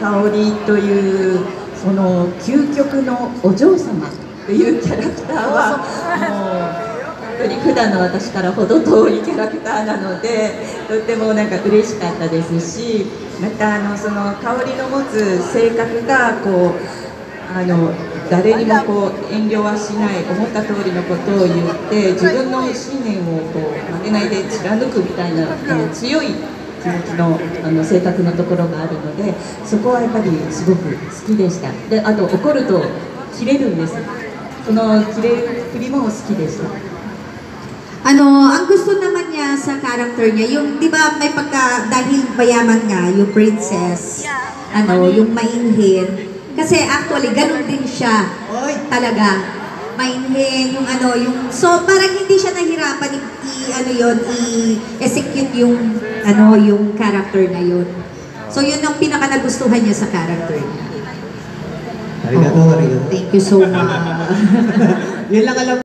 香織というその究極のお嬢様というキャラクターは本当に普段の私から程遠いキャラクターなので、とってもなんか嬉しかったですし、またその香織の持つ性格がこう誰にもこう遠慮はしない、思った通りのことを言って自分の信念をこう曲げないで貫くみたいな強い気持ちの性格のところがあるので、そこはやっぱりすごく好きでした。で、あと怒ると切れるんです。その切れっぷりも好きでした。ang gusto naman niya sa character niya, yung, di ba, may pagka, dahil mayaman nga, yung princess, yung mainhin. Kasi actually, ganun din siya. Talaga. Mainhin, yung so parang hindi siya nahirapan i-execute yung, yung character na yun. So yun ang pinaka nagustuhan niya sa character niya. Arigato, arigato. Thank you so much. Yun lang alam